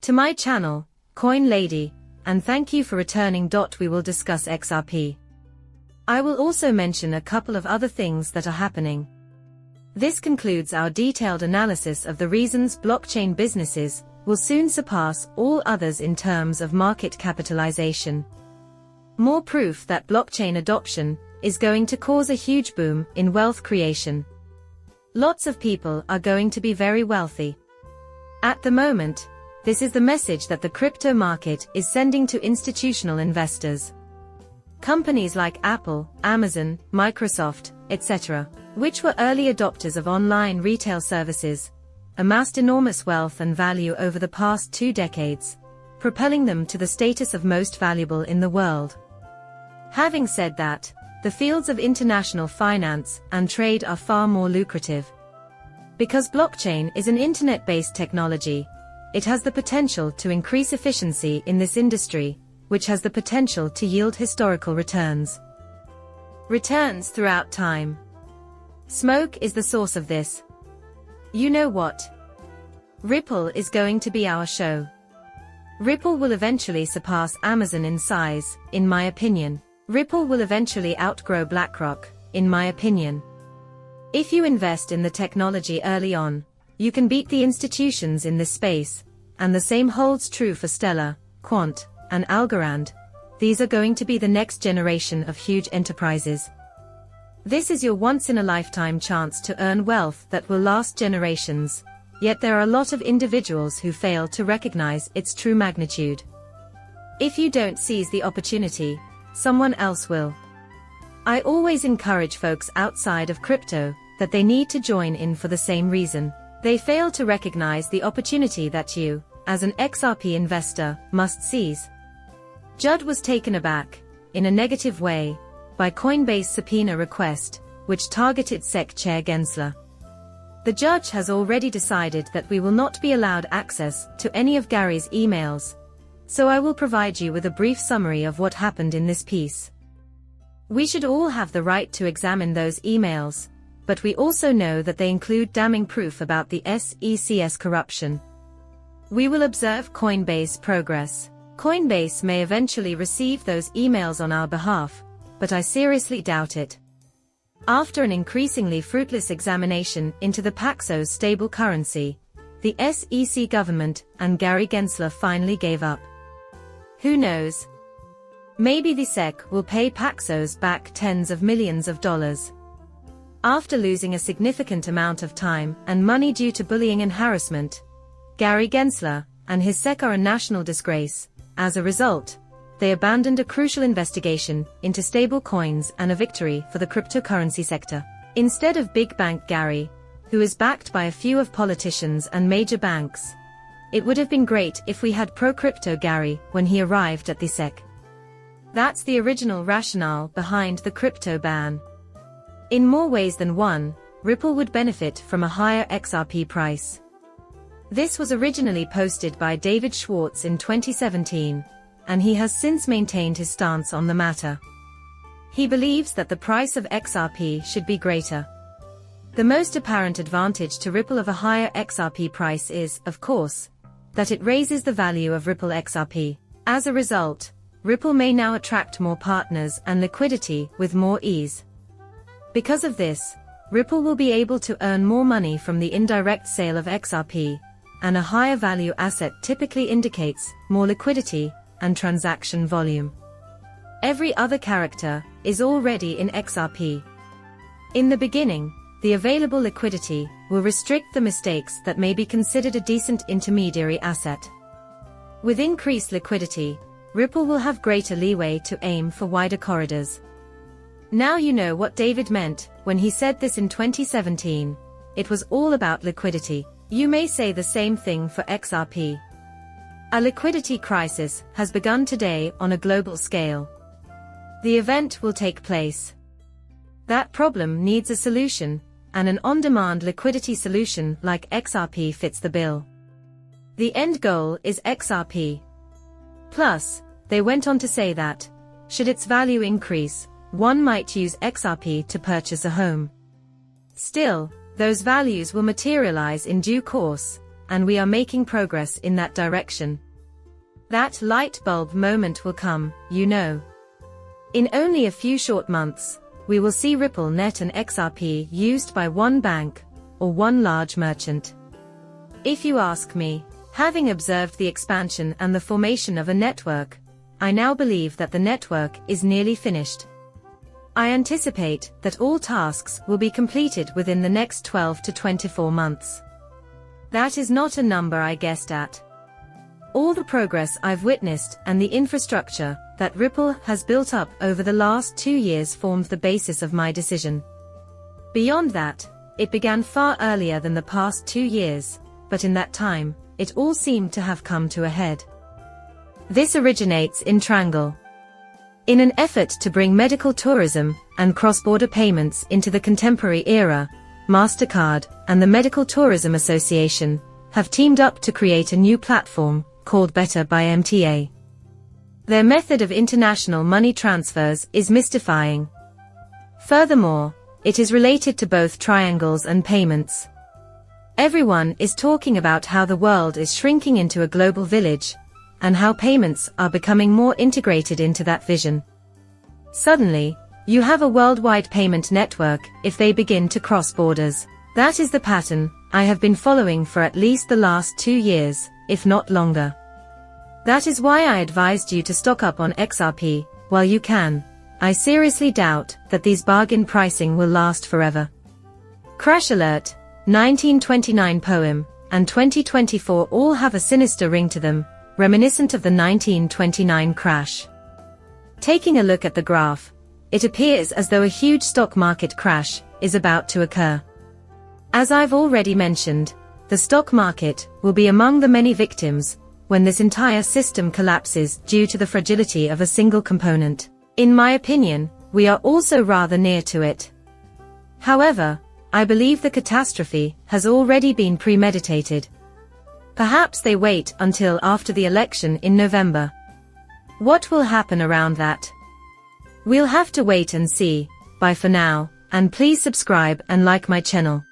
to my channel, Coin Lady, and thank you for returning. We will discuss XRP. I will also mention a couple of other things that are happening. This concludes our detailed analysis of the reasons blockchain businesses will soon surpass all others in terms of market capitalization. More proof that blockchain adoption is going to cause a huge boom in wealth creation. Lots of people are going to be very wealthy. At the moment, this is the message that the crypto market is sending to institutional investors. Companies like Apple, Amazon, Microsoft, etc., which were early adopters of online retail services, amassed enormous wealth and value over the past 2 decades, propelling them to the status of most valuable in the world. Having said that, the fields of international finance and trade are far more lucrative. Because blockchain is an internet-based technology, it has the potential to increase efficiency in this industry, which has the potential to yield historical returns. Returns throughout time. Smoke is the source of this. You know what? Ripple is going to be our show. Ripple will eventually surpass Amazon in size, in my opinion. Ripple will eventually outgrow BlackRock, in my opinion. If you invest in the technology early on, you can beat the institutions in this space, and the same holds true for Stellar, Quant, and Algorand. These are going to be the next generation of huge enterprises. This is your once-in-a-lifetime chance to earn wealth that will last generations, yet there are a lot of individuals who fail to recognize its true magnitude. If you don't seize the opportunity, someone else will. I always encourage folks outside of crypto that they need to join in for the same reason. They fail to recognize the opportunity that you, as an XRP investor, must seize. Judd was taken aback, in a negative way, by Coinbase subpoena request, which targeted SEC Chair Gensler. The judge has already decided that we will not be allowed access to any of Gary's emails, so I will provide you with a brief summary of what happened in this piece. We should all have the right to examine those emails, but we also know that they include damning proof about the SEC's corruption. We will observe Coinbase progress. Coinbase may eventually receive those emails on our behalf, but I seriously doubt it. After an increasingly fruitless examination into the Paxos stable currency, the SEC government and Gary Gensler finally gave up. Who knows? Maybe the SEC will pay Paxos back tens of millions of dollars. After losing a significant amount of time and money due to bullying and harassment, Gary Gensler and his SEC are a national disgrace. As a result, they abandoned a crucial investigation into stable coins and a victory for the cryptocurrency sector. Instead of big bank Gary, who is backed by a few of politicians and major banks, it would have been great if we had pro-crypto Gary when he arrived at the SEC. That's the original rationale behind the crypto ban. In more ways than one, Ripple would benefit from a higher XRP price. This was originally posted by David Schwartz in 2017, and he has since maintained his stance on the matter. He believes that the price of XRP should be greater. The most apparent advantage to Ripple of a higher XRP price is, of course, that it raises the value of Ripple XRP. As a result, Ripple may now attract more partners and liquidity with more ease. Because of this, Ripple will be able to earn more money from the indirect sale of XRP, and a higher value asset typically indicates more liquidity and transaction volume. Every other character is already in XRP. In the beginning, the available liquidity will restrict the mistakes that may be considered a decent intermediary asset. With increased liquidity, Ripple will have greater leeway to aim for wider corridors. Now you know what David meant when he said this in 2017. It was all about liquidity. You may say the same thing for XRP. A liquidity crisis has begun today on a global scale. The event will take place. That problem needs a solution, and an on-demand liquidity solution like XRP fits the bill. The end goal is XRP. Plus, they went on to say that, should its value increase, one might use XRP to purchase a home. Still, those values will materialize in due course, and we are making progress in that direction. That light bulb moment will come, you know. In only a few short months, we will see Ripple net and XRP used by one bank, or one large merchant. If you ask me, having observed the expansion and the formation of a network, I now believe that the network is nearly finished. I anticipate that all tasks will be completed within the next 12 to 24 months. That is not a number I guessed at. All the progress I've witnessed and the infrastructure that Ripple has built up over the last 2 years formed the basis of my decision. Beyond that, it began far earlier than the past 2 years, but in that time, it all seemed to have come to a head. This originates in Triangle. In an effort to bring medical tourism and cross-border payments into the contemporary era, MasterCard and the Medical Tourism Association have teamed up to create a new platform called Better by MTA. Their method of international money transfers is mystifying. Furthermore, it is related to both triangles and payments. Everyone is talking about how the world is shrinking into a global village, and how payments are becoming more integrated into that vision. Suddenly, you have a worldwide payment network if they begin to cross borders. That is the pattern I have been following for at least the last 2 years, if not longer. That is why I advised you to stock up on XRP while you can. I seriously doubt that these bargain pricing will last forever. Crash alert, 1929 poem, and 2024 all have a sinister ring to them, reminiscent of the 1929 crash. Taking a look at the graph, it appears as though a huge stock market crash is about to occur. As I've already mentioned, the stock market will be among the many victims when this entire system collapses due to the fragility of a single component. In my opinion, we are also rather near to it. However, I believe the catastrophe has already been premeditated. Perhaps they wait until after the election in November. What will happen around that? We'll have to wait and see. Bye for now, and please subscribe and like my channel.